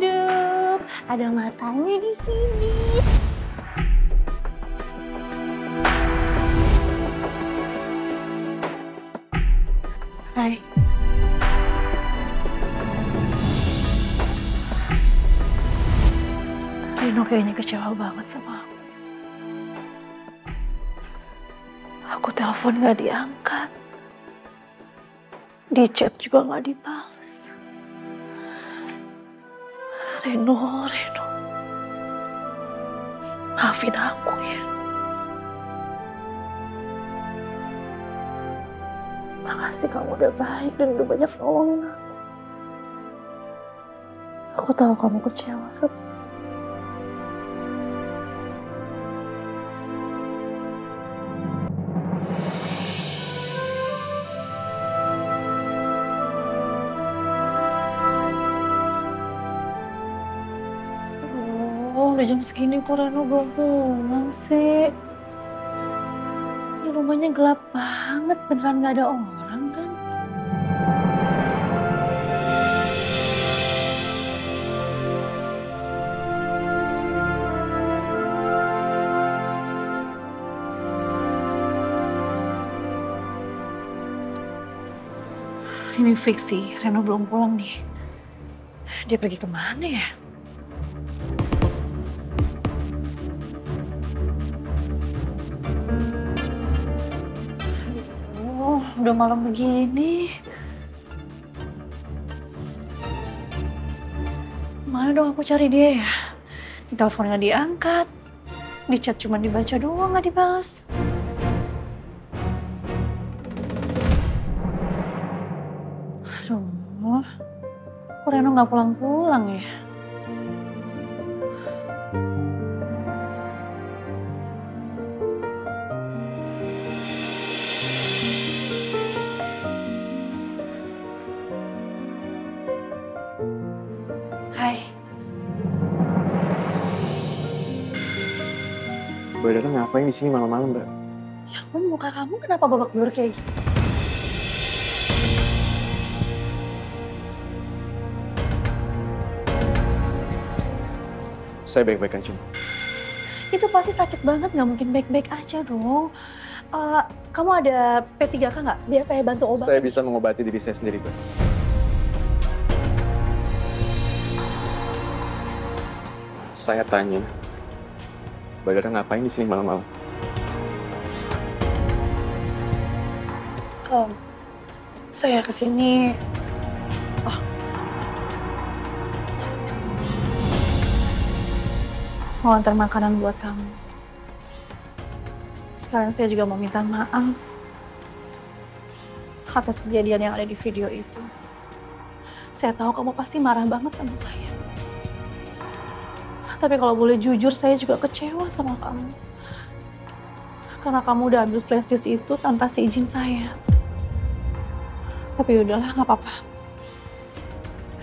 adem. Ada matanya di sini. Hai. Reno kayaknya kecewa banget sama aku. Aku telepon gak diangkat. Di chat juga gak dibalas. Reno. Maafin aku ya. Makasih kamu udah baik dan udah banyak nolongin aku. Aku tahu kamu kecewa sama udah jam segini kok Reno belum pulang sih. Ini rumahnya gelap banget, beneran gak ada orang kan? Ini fix sih, Reno belum pulang nih. Dia pergi kemana ya? Udah malam begini. Mana dong aku cari dia ya? Di telepon nggak diangkat. Di chat cuma dibaca doang nggak dibalas. Aduh, kok Reno nggak pulang-pulang ya? Hai. Mbak Dara ngapain di sini malam-malam, Mbak? Ya ampun, muka kamu kenapa babak belur kayak gini sih? Saya baik-baik aja. Itu pasti sakit banget, nggak mungkin baik-baik aja dong. Kamu ada P3K nggak? Biar saya bantu obat. Saya bisa mengobati diri saya sendiri, Mbak. Saya tanya, Mbak Dara ngapain di sini malam-malam? Saya kesini. Mau antar makanan buat kamu. Sekarang saya juga mau minta maaf atas kejadian yang ada di video itu. Saya tahu kamu pasti marah banget sama saya. Tapi kalau boleh jujur, saya juga kecewa sama kamu. Karena kamu udah ambil flash disk itu tanpa seizin saya. Tapi udahlah, nggak apa-apa.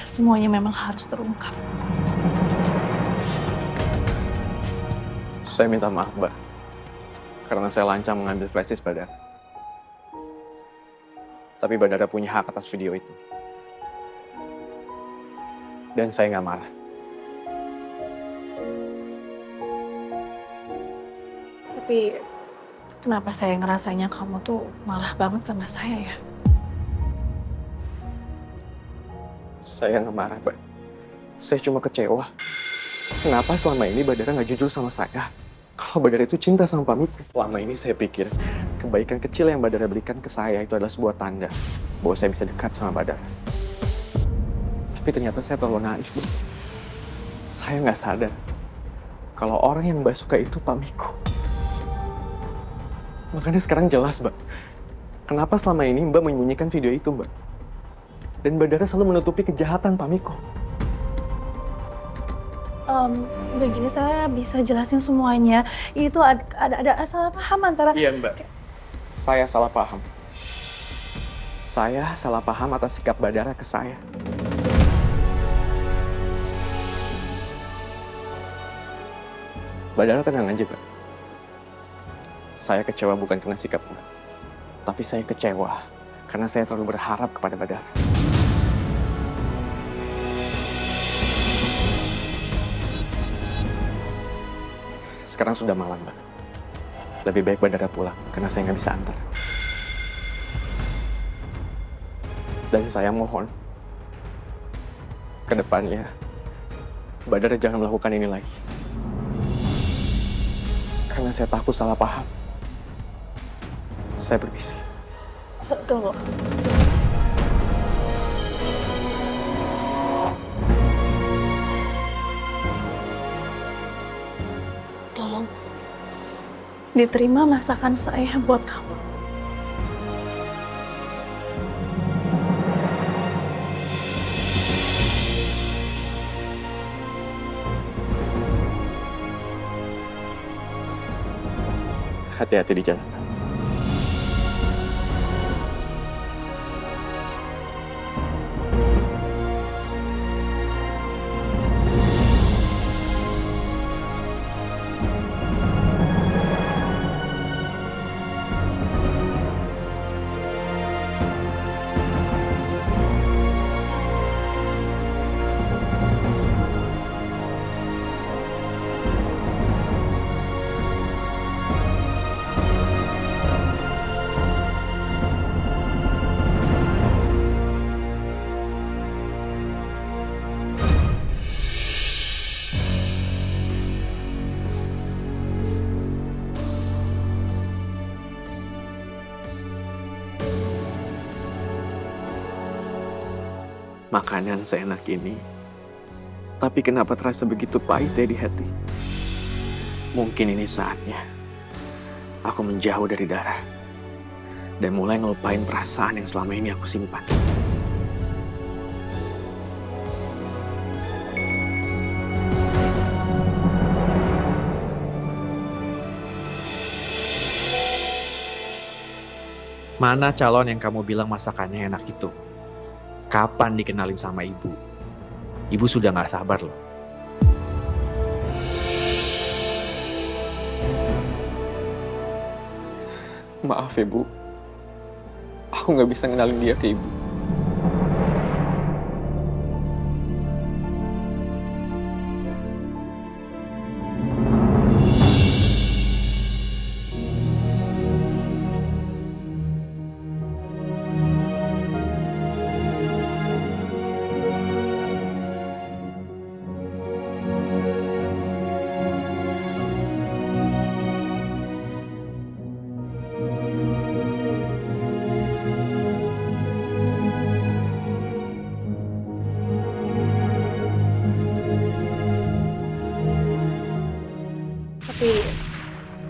Semuanya memang harus terungkap. Saya minta maaf, Mbak. Karena saya lancang mengambil flash disk Mbak Dara. Tapi Mbak Dara punya hak atas video itu. Dan saya nggak marah. Tapi kenapa saya ngerasanya kamu tuh marah banget sama saya ya? Saya nggak marah, Mbak. Saya cuma kecewa. Kenapa selama ini Mbak Dara nggak jujur sama saya? Kalau Mbak Dara itu cinta sama Pak Miko. Selama ini saya pikir kebaikan kecil yang Mbak Dara berikan ke saya itu adalah sebuah tanda bahwa saya bisa dekat sama Mbak Dara. Tapi ternyata saya terlalu naif, Bu. Saya nggak sadar kalau orang yang Mbak suka itu Pak Miko. Makanya sekarang jelas, Mbak. Kenapa selama ini Mbak menyembunyikan video itu, Mbak? Dan Mbak Dara selalu menutupi kejahatan Pak Miko. Begini, saya bisa jelasin semuanya. Itu ada salah paham antara... Iya, Mbak. Saya salah paham. Saya salah paham atas sikap Mbak Dara ke saya. Mbak Dara tenang aja, Mbak. Saya kecewa bukan karena sikap Mbak. Tapi saya kecewa karena saya terlalu berharap kepada Mbak Dara. Sekarang sudah malam, Mbak. Lebih baik Badara pulang, karena saya nggak bisa antar. Dan saya mohon, ke depannya, Badara jangan melakukan ini lagi. Karena saya takut salah paham. Saya permisi. Tunggu. Tolong diterima masakan saya buat kamu. Hati-hati di jalan. Makanan seenak ini, tapi kenapa terasa begitu pahit ya di hati? Mungkin ini saatnya aku menjauh dari Dara dan mulai ngelupain perasaan yang selama ini aku simpan. Mana calon yang kamu bilang masakannya enak itu? Kapan dikenalin sama ibu? Ibu sudah gak sabar loh. Maaf ya, Bu. Aku gak bisa ngenalin dia ke ibu. Tapi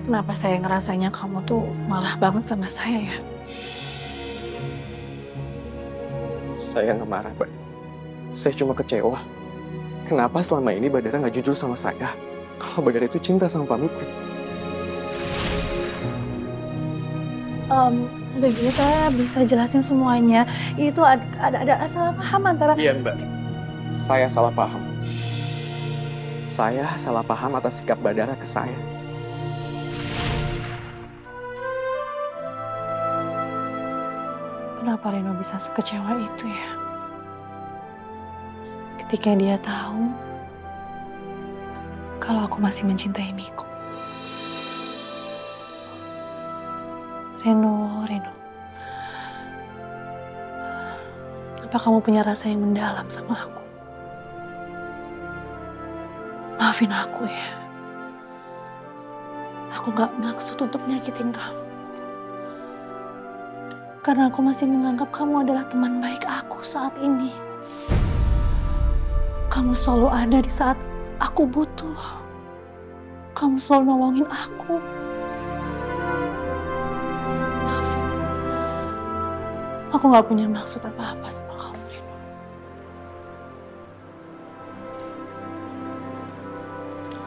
kenapa saya ngerasanya kamu tuh malah banget sama saya ya? Saya nggak marah, Mbak. Saya cuma kecewa. Kenapa selama ini Badara nggak jujur sama saya? Kalau Badara itu cinta sama Pak Mikro. Begini saya bisa jelasin semuanya. Itu ada salah paham antara... Iya, Mbak. Saya salah paham. Saya salah paham atas sikap Badara ke saya. Kenapa Reno bisa sekecewa itu ya? Ketika dia tahu kalau aku masih mencintai Miko. Reno. Apa kamu punya rasa yang mendalam sama aku? Maafin aku ya. Aku gak maksud untuk nyakitin kamu. Karena aku masih menganggap kamu adalah teman baik aku saat ini. Kamu selalu ada di saat aku butuh. Kamu selalu nolongin aku. Maafin. Aku gak punya maksud apa-apa sama kamu, Reno.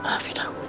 Maafin aku.